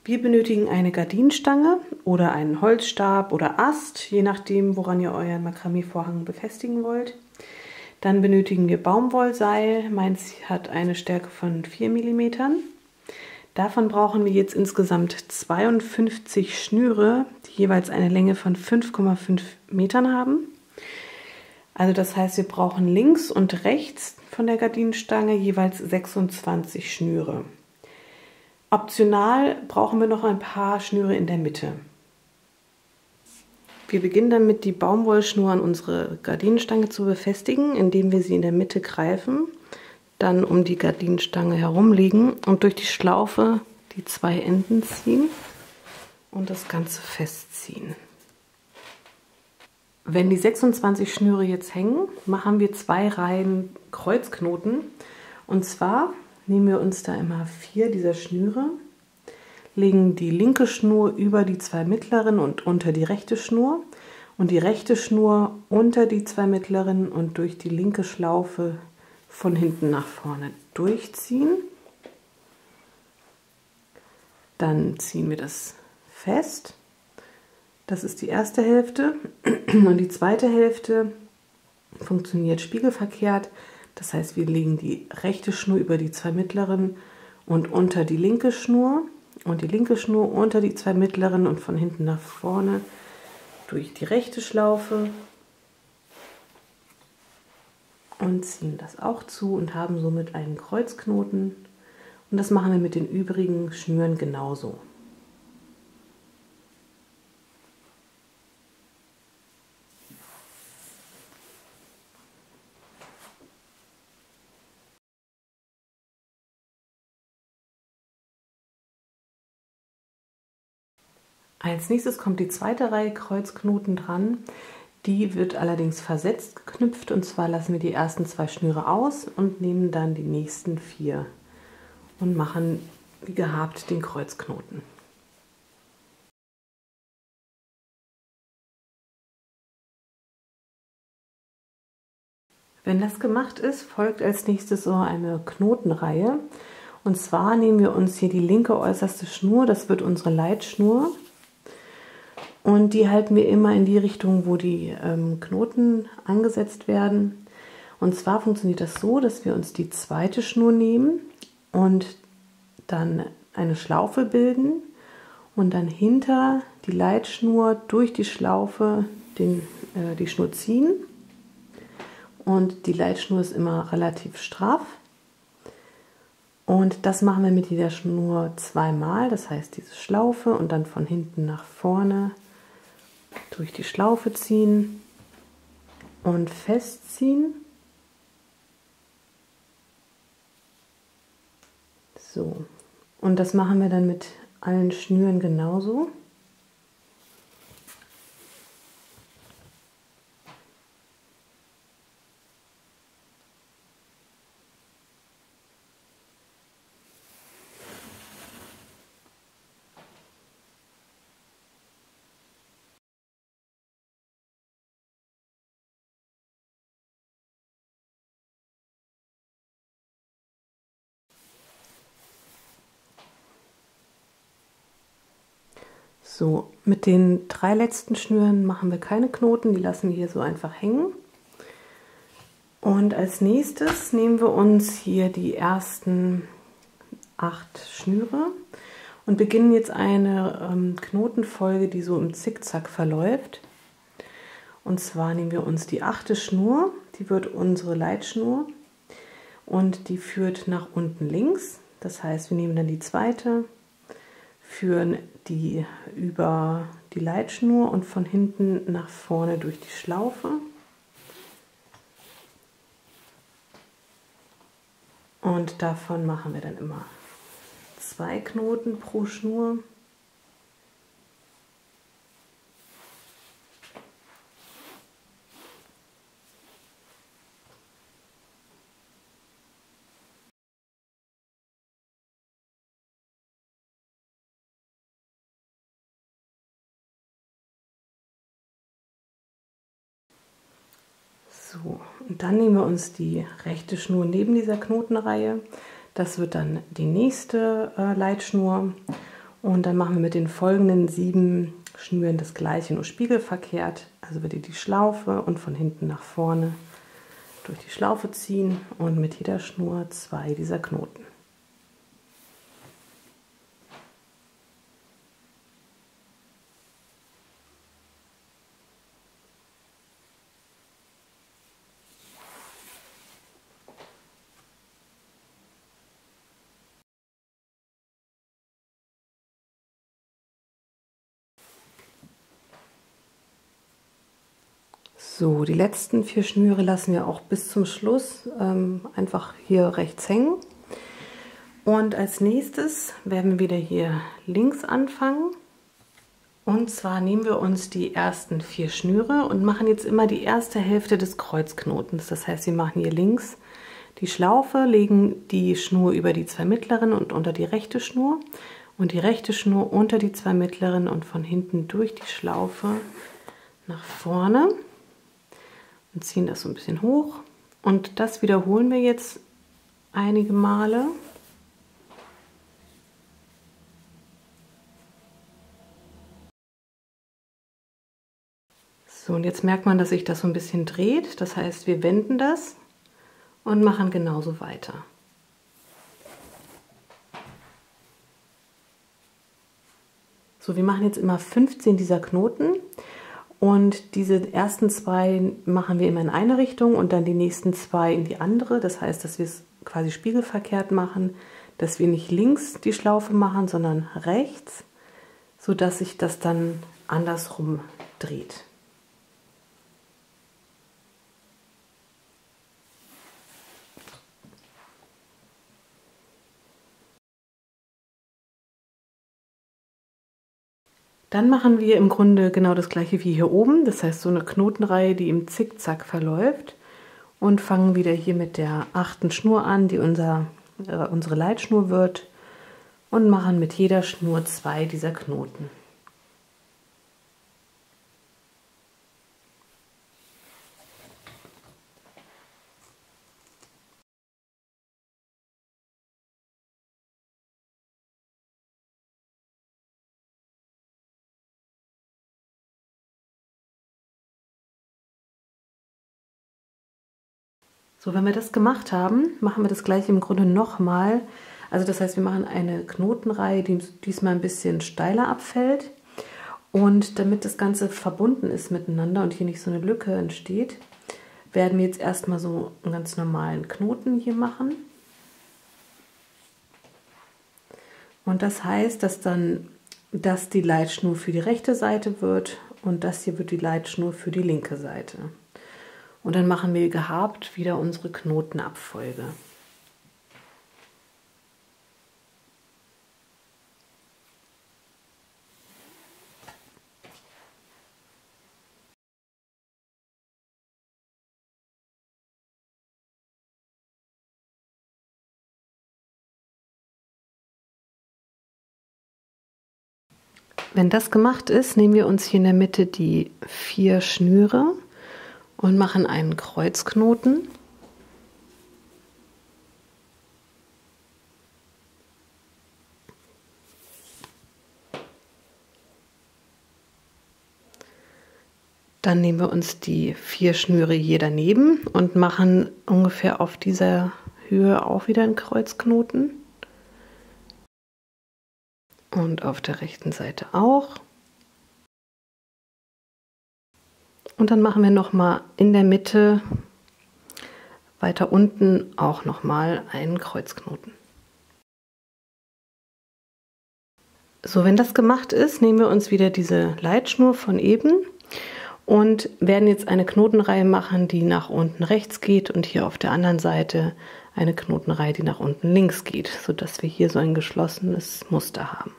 Wir benötigen eine Gardinenstange oder einen Holzstab oder Ast, je nachdem, woran ihr euren Makramee-Vorhang befestigen wollt. Dann benötigen wir Baumwollseil. Meins hat eine Stärke von 4 mm. Davon brauchen wir jetzt insgesamt 52 Schnüre, die jeweils eine Länge von 5,5 Metern haben. Also das heißt, wir brauchen links und rechts von der Gardinenstange jeweils 26 Schnüre. Optional brauchen wir noch ein paar Schnüre in der Mitte. Wir beginnen damit, die Baumwollschnur an unsere Gardinenstange zu befestigen, indem wir sie in der Mitte greifen, dann um die Gardinenstange herumlegen und durch die Schlaufe die zwei Enden ziehen und das Ganze festziehen. Wenn die 26 Schnüre jetzt hängen, machen wir 2 Reihen Kreuzknoten. Und zwar nehmen wir uns da immer 4 dieser Schnüre, legen die linke Schnur über die 2 mittleren und unter die rechte Schnur und die rechte Schnur unter die 2 mittleren und durch die linke Schlaufe von hinten nach vorne durchziehen. Dann ziehen wir das fest. Das ist die erste Hälfte und die zweite Hälfte funktioniert spiegelverkehrt. Das heißt, wir legen die rechte Schnur über die 2 mittleren und unter die linke Schnur und die linke Schnur unter die 2 mittleren und von hinten nach vorne durch die rechte Schlaufe und ziehen das auch zu und haben somit einen Kreuzknoten. Und das machen wir mit den übrigen Schnüren genauso. Als nächstes kommt die zweite Reihe Kreuzknoten dran. Die wird allerdings versetzt geknüpft, und zwar lassen wir die ersten 2 Schnüre aus und nehmen dann die nächsten 4 und machen wie gehabt den Kreuzknoten. Wenn das gemacht ist, folgt als nächstes so eine Knotenreihe. Und zwar nehmen wir uns hier die linke äußerste Schnur, das wird unsere Leitschnur. Und die halten wir immer in die Richtung, wo die Knoten angesetzt werden. Und zwar funktioniert das so, dass wir uns die zweite Schnur nehmen und dann eine Schlaufe bilden und dann hinter die Leitschnur durch die Schlaufe die Schnur ziehen. Und die Leitschnur ist immer relativ straff. Und das machen wir mit jeder Schnur 2-mal, das heißt diese Schlaufe und dann von hinten nach vorne durch die Schlaufe ziehen und festziehen. So, und das machen wir dann mit allen Schnüren genauso. So, mit den 3 letzten Schnüren machen wir keine Knoten, die lassen wir hier so einfach hängen. Und als nächstes nehmen wir uns hier die ersten 8 Schnüre und beginnen jetzt eine Knotenfolge, die so im Zickzack verläuft. Und zwar nehmen wir uns die 8. Schnur, die wird unsere Leitschnur und die führt nach unten links. Das heißt, wir nehmen dann die zweite, führen die über die Leitschnur und von hinten nach vorne durch die Schlaufe. Und davon machen wir dann immer 2 Knoten pro Schnur. So, und dann nehmen wir uns die rechte Schnur neben dieser Knotenreihe. Das wird dann die nächste Leitschnur. Und dann machen wir mit den folgenden 7 Schnüren das gleiche, nur spiegelverkehrt. Also wieder die Schlaufe und von hinten nach vorne durch die Schlaufe ziehen und mit jeder Schnur 2 dieser Knoten. So, die letzten 4 Schnüre lassen wir auch bis zum Schluss einfach hier rechts hängen. Und als nächstes werden wir wieder hier links anfangen. Und zwar nehmen wir uns die ersten 4 Schnüre und machen jetzt immer die erste Hälfte des Kreuzknotens. Das heißt, wir machen hier links die Schlaufe, legen die Schnur über die 2 mittleren und unter die rechte Schnur und die rechte Schnur unter die 2 mittleren und von hinten durch die Schlaufe nach vorne und ziehen das so ein bisschen hoch. Und das wiederholen wir jetzt einige Male. So, und jetzt merkt man, dass sich das so ein bisschen dreht. Das heißt, wir wenden das und machen genauso weiter. So, wir machen jetzt immer 15 dieser Knoten und diese ersten 2 machen wir immer in eine Richtung und dann die nächsten 2 in die andere. Das heißt, dass wir es quasi spiegelverkehrt machen, dass wir nicht links die Schlaufe machen, sondern rechts, sodass sich das dann andersrum dreht. Dann machen wir im Grunde genau das gleiche wie hier oben, das heißt so eine Knotenreihe, die im Zickzack verläuft und fangen wieder hier mit der 8. Schnur an, die unsere Leitschnur wird und machen mit jeder Schnur 2 dieser Knoten. So, wenn wir das gemacht haben, machen wir das gleiche im Grunde nochmal. Also das heißt, wir machen eine Knotenreihe, die diesmal ein bisschen steiler abfällt. Und damit das Ganze verbunden ist miteinander und hier nicht so eine Lücke entsteht, werden wir jetzt erstmal so einen ganz normalen Knoten hier machen. Und das heißt, dass dann das die Leitschnur für die rechte Seite wird und das hier wird die Leitschnur für die linke Seite. Und dann machen wir gehabt wieder unsere Knotenabfolge. Wenn das gemacht ist, nehmen wir uns hier in der Mitte die 4 Schnüre und machen einen Kreuzknoten. Dann nehmen wir uns die 4 Schnüre hier daneben und machen ungefähr auf dieser Höhe auch wieder einen Kreuzknoten. Und auf der rechten Seite auch. Und dann machen wir nochmal in der Mitte weiter unten auch nochmal einen Kreuzknoten. So, wenn das gemacht ist, nehmen wir uns wieder diese Leitschnur von eben und werden jetzt eine Knotenreihe machen, die nach unten rechts geht und hier auf der anderen Seite eine Knotenreihe, die nach unten links geht, sodass wir hier so ein geschlossenes Muster haben.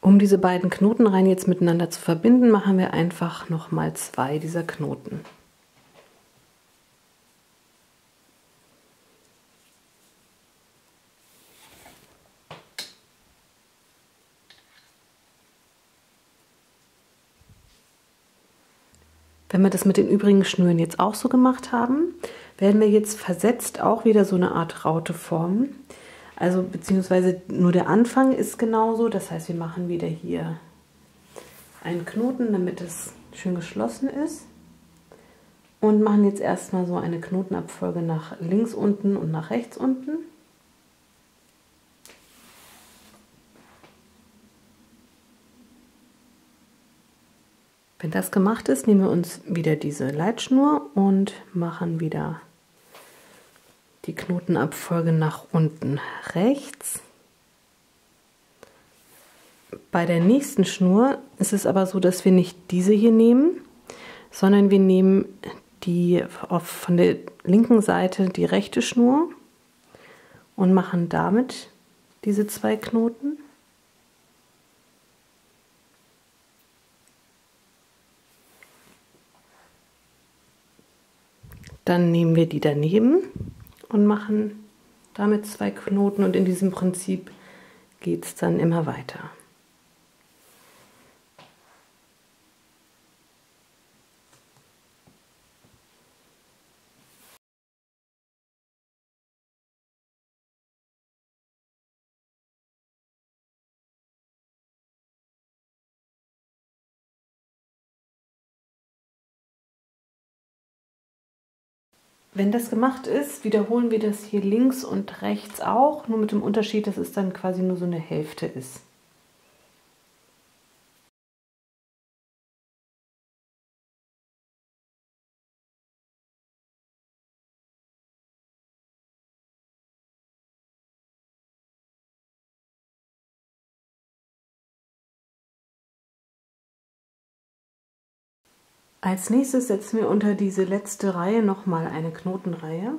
Um diese beiden Knotenreihen jetzt miteinander zu verbinden, machen wir einfach nochmal 2 dieser Knoten. Wenn wir das mit den übrigen Schnüren jetzt auch so gemacht haben, werden wir jetzt versetzt auch wieder so eine Art Raute formen. Also beziehungsweise nur der Anfang ist genauso. Das heißt, wir machen wieder hier einen Knoten, damit es schön geschlossen ist. Und machen jetzt erstmal so eine Knotenabfolge nach links unten und nach rechts unten. Wenn das gemacht ist, nehmen wir uns wieder diese Leitschnur und machen wieder die Knotenabfolge nach unten rechts. Bei der nächsten Schnur ist es aber so, dass wir nicht diese hier nehmen, sondern wir nehmen die von der linken Seite die rechte Schnur und machen damit diese 2 Knoten. Dann nehmen wir die daneben und machen damit 2 Knoten und in diesem Prinzip geht es dann immer weiter. Wenn das gemacht ist, wiederholen wir das hier links und rechts auch, nur mit dem Unterschied, dass es dann quasi nur so eine Hälfte ist. Als nächstes setzen wir unter diese letzte Reihe nochmal eine Knotenreihe